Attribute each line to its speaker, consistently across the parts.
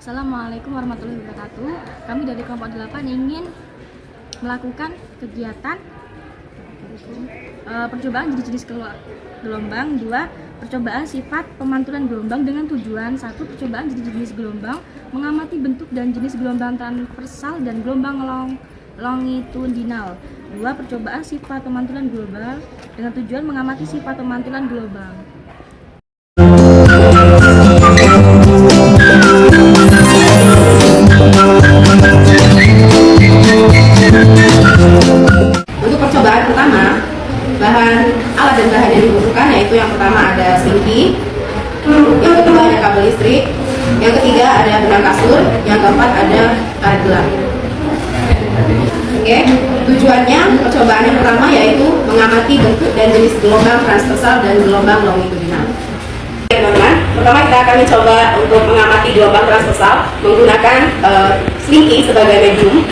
Speaker 1: Assalamualaikum warahmatullahi wabarakatuh. Kami dari kelompok 8 ingin melakukan kegiatan percobaan jenis-jenis gelombang. 2. Percobaan sifat pemantulan gelombang dengan tujuan 1. Percobaan jenis-jenis gelombang, mengamati bentuk dan jenis gelombang transversal dan gelombang longitudinal. 2. Percobaan sifat pemantulan gelombang dengan tujuan mengamati sifat pemantulan gelombang.
Speaker 2: Untuk percobaan pertama, alat dan bahan yang dibutuhkan yaitu yang pertama ada slinky, yang kedua ada kabel listrik, yang ketiga ada benang kasur, yang keempat ada karet gelang. Oke, tujuannya percobaan yang pertama yaitu mengamati bentuk dan jenis gelombang transversal dan gelombang longitudinal. Teman-teman, pertama kita akan mencoba untuk mengamati gelombang transversal menggunakan slinky sebagai medium.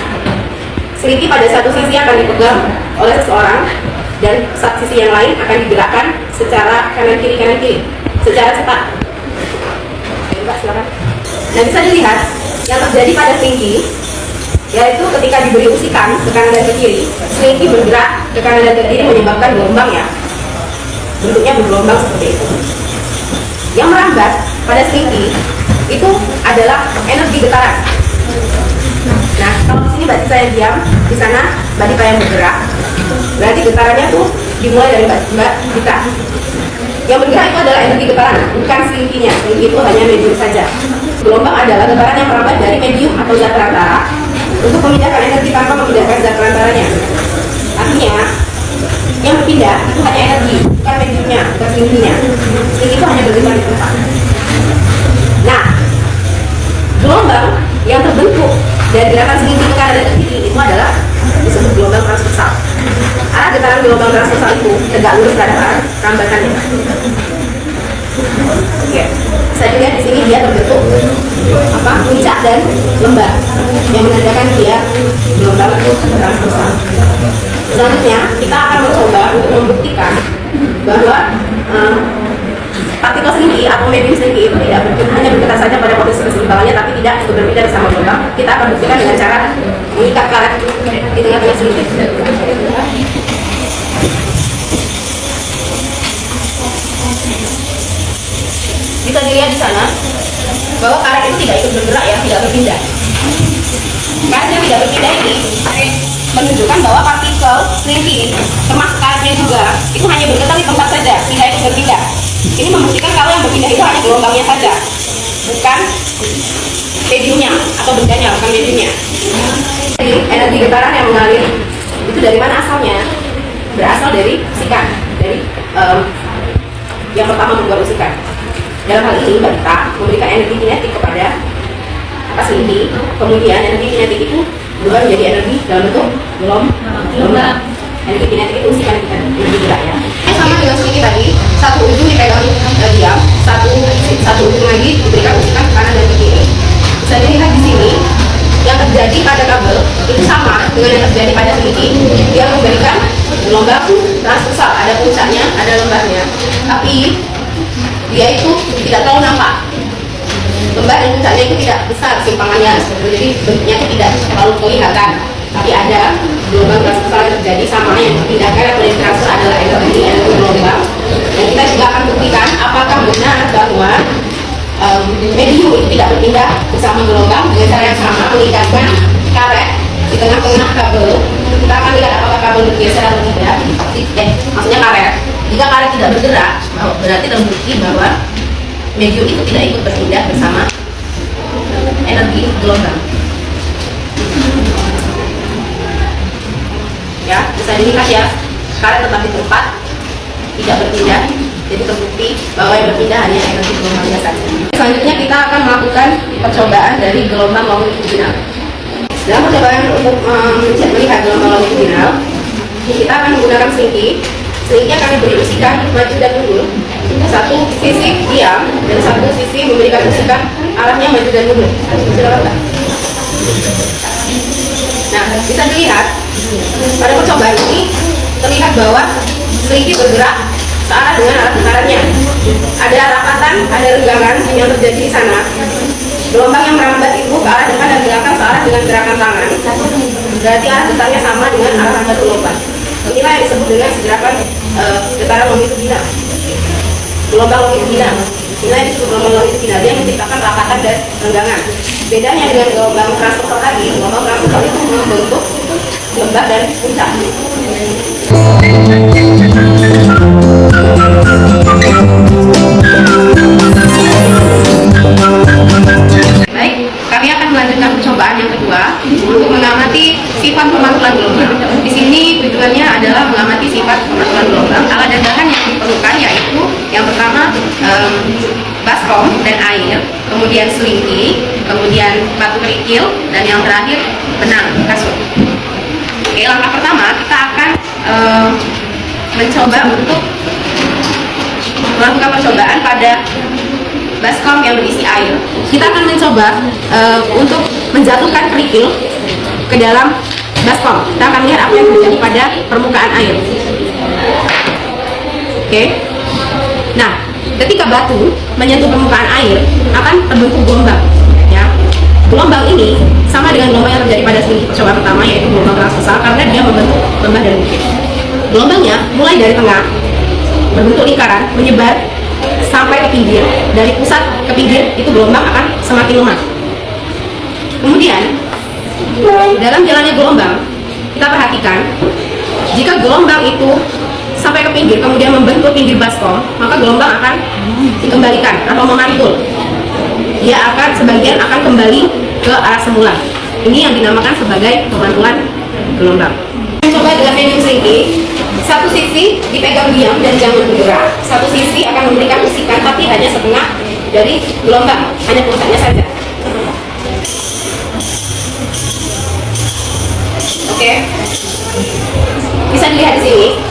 Speaker 2: Slinky pada satu sisi akan dipegang oleh seseorang dan sisi yang lain akan digerakkan secara kanan kiri secara cepat. Coba silakan. Nah, bisa dilihat yang terjadi pada slinky yaitu ketika diberi usikan ke kanan dan ke kiri, slinky bergerak ke kanan dan ke kiri menyebabkan gelombang ya. Bentuknya bergelombang seperti itu. Yang merambat pada slinky itu adalah energi getaran. Nah, kalau di sini berarti saya diam, di sana Mbak Dita yang bergerak. Berarti getarannya tuh dimulai dari Mbak Dita. Yang bergerak itu adalah energi getaran, bukan slinky-nya. Slinky itu hanya medium saja. Gelombang adalah getaran yang merambat dari medium atau zat perantara untuk memindahkan energi tanpa memindahkan zat perantaranya. Artinya, yang berpindah itu hanya energi, bukan mediumnya, bukan slinky-nya. Slinky itu hanya bergetar di tempat. Nah, gelombang yang terbentuk dari gerakan slinky ke kanan dan ke kiri itu adalah disebut gelombang transversal. Arah getaran gelombang transversal itu tegak lurus terhadap arah rambatannya. Oke, bisa dilihat di sini dia terbentuk puncak dan lembah yang menandakan dia gelombang transversal. Selanjutnya kita akan mencoba untuk membuktikan bahwa partikel slinky atau medium slinky itu tidak hanya bergetar saja pada posisi keseimbangannya, tapi tidak ikut berpindah bersama gelombang. Kita akan buktikan dengan cara mengikat karet di tengah-tengah slinky. Bisa dilihat di sana bahwa karet itu tidak ikut bergerak ya, tidak berpindah. Karet yang tidak berpindah ini menunjukkan bahwa partikel slinky termasuk karetnya juga itu hanya bergetar di tempat saja, tidak ikut berpindah. Ini membuktikan kalau yang berpindah itu hanya gelombangnya saja, bukan mediumnya atau bendanya, bukan mediumnya. Jadi energi getaran yang mengalir itu dari mana asalnya? Berasal dari usikan, dari yang pertama membuat usikan. Dalam hal ini Mbak Dita memberikan energi kinetik kepada slinky, kemudian energi kinetik itu berubah menjadi energi dalam bentuk gelombang. Energi kinetik itu usikan energi gerak ya. Sama dengan slinky tadi, satu ujung dipegang diam, satu ujung lagi diberikan usikan ke kanan dan ke kiri. Bisa dilihat di sini yang terjadi pada kabel itu sama dengan yang terjadi pada slinky. Dia memberikan gelombang transversal, ada puncaknya, ada lembahnya, tapi dia itu tidak terlalu nampak. Lembah dan puncaknya itu tidak besar simpangannya, jadi bentuknya itu tidak terlalu kelihatan. Tapi ada gelombang transversal yang terjadi sama yang dipindahkan atau yang transfer adalah energi gelombang. Dan kita juga akan buktikan apakah benar bahwa medium itu tidak berpindah bersama gelombang dengan cara yang sama, mengikatkan karet di tengah-tengah kabel. Kita akan lihat apakah kabel bergeser atau tidak. Maksudnya karet. Jika karet tidak bergerak, berarti terbukti bahwa medium itu tidak ikut berpindah bersama energi gelombang. Ya, bisa dilihat ya, karet tetap di tempat, tidak berpindah, jadi terbukti bahwa yang berpindah hanya energi gelombangnya saja. Selanjutnya kita akan melakukan percobaan dari gelombang longitudinal. Dalam percobaan untuk melihat gelombang longitudinal, kita akan menggunakan slinky. Slinky akan diberi usikan maju dan mundur. Satu sisi diam dan satu sisi memberikan usikan arahnya maju dan mundur. Silakan. Nah, bisa dilihat pada percobaan ini terlihat bahwa slinky bergerak searah dengan arah getarannya. Ada rapatan, ada renggangan yang terjadi di sana. Gelombang yang merambat dengan gerakan tangan, berarti arah getarnya sama dengan arah batu lompat. Inilah yang disebut dengan gerakan getaran longitudinal, gelombang longitudinal. Inilah yang disebut gelombang longitudinal, dia menciptakan rakatan dan renggangan. Bedanya dengan gelombang transversal tadi, gelombang transversal itu membentuk lembah dan puncak. Baik, kami akan melanjutkan percobaan yang kedua untuk mengamati sifat pemantulan gelombang. Di sini tujuannya adalah mengamati sifat pemantulan gelombang. Alat dan bahan yang diperlukan yaitu yang pertama baskom dan air, kemudian selingki, kemudian batu kerikil, dan yang terakhir benang kasut. Oke, langkah pertama kita akan mencoba untuk melakukan percobaan pada baskom yang berisi air. Kita akan mencoba untuk menjatuhkan kerikil ke dalam baskom. Kita akan lihat apa yang terjadi pada permukaan air. Oke. Nah, ketika batu menyentuh permukaan air akan terbentuk gelombang. Ya. Gelombang ini sama dengan gelombang yang terjadi pada selingki percobaan pertama, yaitu gelombang transversal, karena dia membentuk lembah dan bukit. Gelombangnya mulai dari tengah, berbentuk lingkaran, menyebar sampai ke pinggir. Dari pusat ke pinggir itu gelombang akan semakin lemah. Kemudian dalam jalannya gelombang, kita perhatikan jika gelombang itu sampai ke pinggir kemudian membentuk pinggir baskom, maka gelombang akan dikembalikan atau memantul. Dia akan sebagian akan kembali ke arah semula. Ini yang dinamakan sebagai pemantulan gelombang. Coba dengan medium selingki, satu sisi dipegang diam dan jangan bergerak. Satu sisi akan memberikan usikan tapi hanya setengah dari gelombang, hanya puncaknya saja. Oke, bisa dilihat di sini.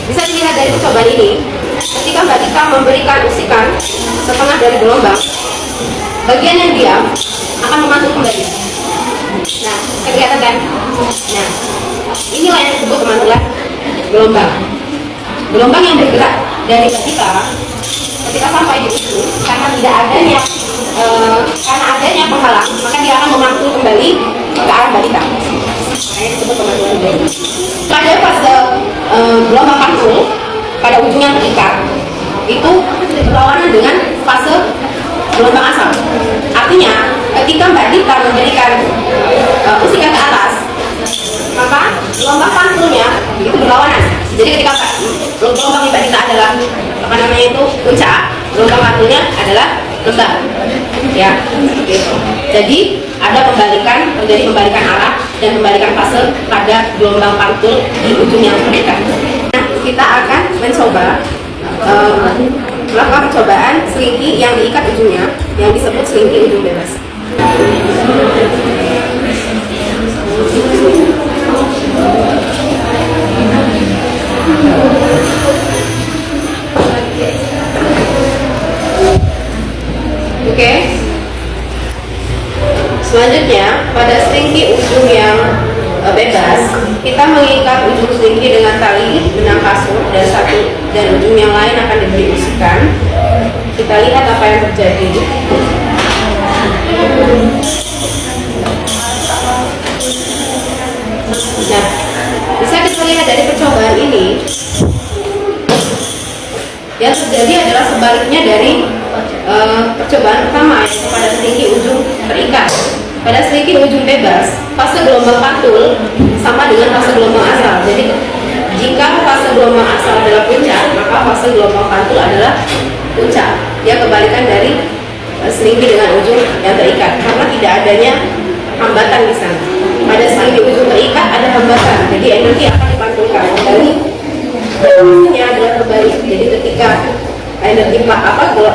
Speaker 2: Bisa dilihat dari percobaan ini, ketika Mbak Tika memberikan usikan setengah dari gelombang, bagian yang diam akan memantul kembali. Nah, kelihatan kan? Nah, inilah yang disebut pemantulan gelombang. Gelombang yang bergerak dari Mbak Tika ketika sampai di ujung, karena tidak adanya penghalang, maka dia akan memantul kembali ke arah Mbak Tika. Makanya disebut pemantulan gelombang. Pada fase gelombang pantul pada ujung yang terikat itu berlawanan dengan fase gelombang asal. Artinya ketika Mbak Tika memberikan usikan ke atas, maka gelombang pantulnya itu berlawanan. Jadi ketika gelombang Mbak Tika adalah itu puncak, gelombang pantulnya adalah lembah. Ya, gitu. Jadi ada terjadi pembalikan arah dan pembalikan fase pada gelombang pantul di ujung yang terikat. Nah, kita akan mencoba melakukan percobaan selingki yang diikat ujungnya, yang disebut selingki ujung bebas. Oke. Selanjutnya, pada selingki ujung yang bebas, kita mengikat ujung selingki dengan tali benang kasut dan ujung yang lain akan diberi usikan. Kita lihat apa yang terjadi. Nah, bisa kita lihat dari percobaan ini, yang terjadi adalah sebaliknya dari percobaan pertama, yaitu pada selingki ujung terikat. Pada selingki ujung bebas, fase gelombang pantul sama dengan fase gelombang asal. Jadi jika fase gelombang asal adalah puncak, maka fase gelombang pantul adalah puncak. Dia kebalikan dari selingki dengan ujung yang terikat, karena tidak adanya hambatan di sana. Pada selingki ujung terikat ada hambatan, jadi energi akan dipantulkan kembali. Ini adalah kebalik. Jadi ketika energi pantul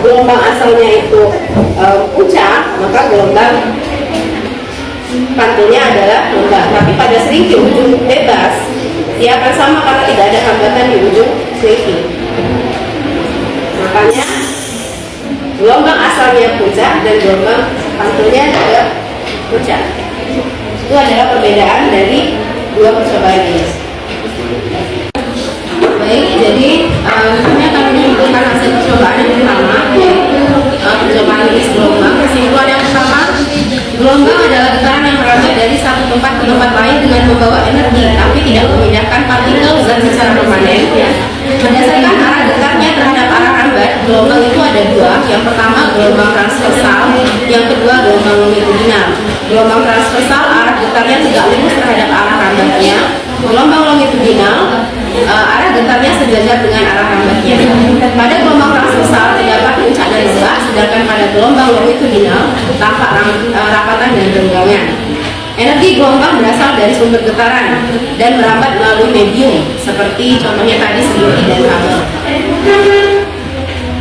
Speaker 2: gelombang asalnya itu puncak, maka gelombang pantulnya adalah lembah. Tapi pada selingki ujung bebas, dia akan sama karena tidak ada hambatan di ujung selingki. Makanya gelombang asalnya puncak dan gelombang pantulnya juga puncak. Itu adalah perbedaan dari dua percobaan ini. Baik, jadi kami akan menyimpulkan hasil percobaan yang pertama, yaitu dua. Yang pertama gelombang transversal, yang kedua gelombang longitudinal. Gelombang transversal arah getarnya tidak lurus terhadap arah rambatnya. Gelombang longitudinal arah getarnya sejajar dengan arah rambatnya. Pada gelombang transversal terdapat puncak dan lembah, sedangkan pada gelombang longitudinal tampak rapatan dan renggangan. Energi gelombang berasal dari sumber getaran dan merambat melalui medium, seperti contohnya tadi selimut dan kabel.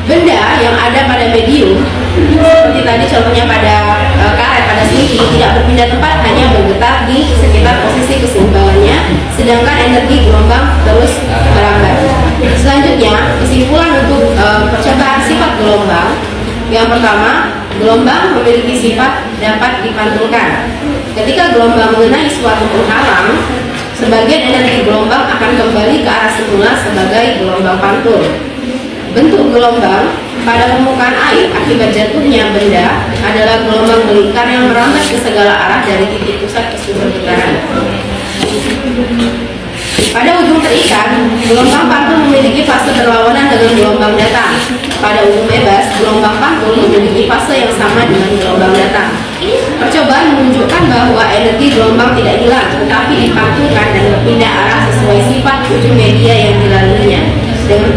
Speaker 2: Benda yang ada pada medium, seperti tadi contohnya pada karet, pada selimut, tidak berpindah tempat, hanya bergetar di sekitar posisi keseimbangannya, sedangkan energi gelombang terus merambat. Selanjutnya, kesimpulan untuk percobaan sifat gelombang. Yang pertama, gelombang memiliki sifat dapat dipantulkan. Ketika gelombang mengenai suatu penghalang, sebagian energi gelombang akan kembali ke arah semula sebagai gelombang pantul. Bentuk gelombang pada permukaan air akibat jatuhnya benda adalah gelombang melingkar yang merambat ke segala arah dari titik pusat ke sumber getaran. Pada ujung terikat, gelombang pantul memiliki fase berlawanan dengan gelombang datang. Pada ujung bebas, gelombang pantul memiliki fase yang sama dengan gelombang datang. Percobaan menunjukkan bahwa energi gelombang tidak hilang, tetapi dipantulkan dan berpindah arah sesuai sifat ujung media yang dilaluinya.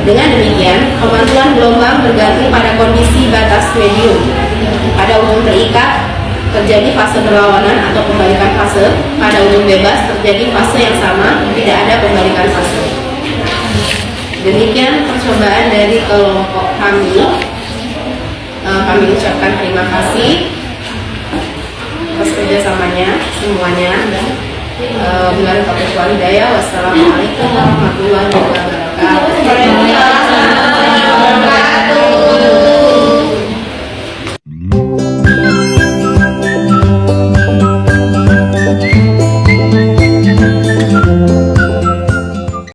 Speaker 2: Dengan demikian, pemantulan gelombang bergantung pada kondisi batas medium. Pada ujung terikat, terjadi fase berlawanan atau pembalikan fase. Pada ujung bebas terjadi fase yang sama, tidak ada pembalikan fase. Demikian percobaan dari kelompok kami. Kami ucapkan terima kasih atas kerjasamanya semuanya. Wassalamualaikum warahmatullahi wabarakatuh.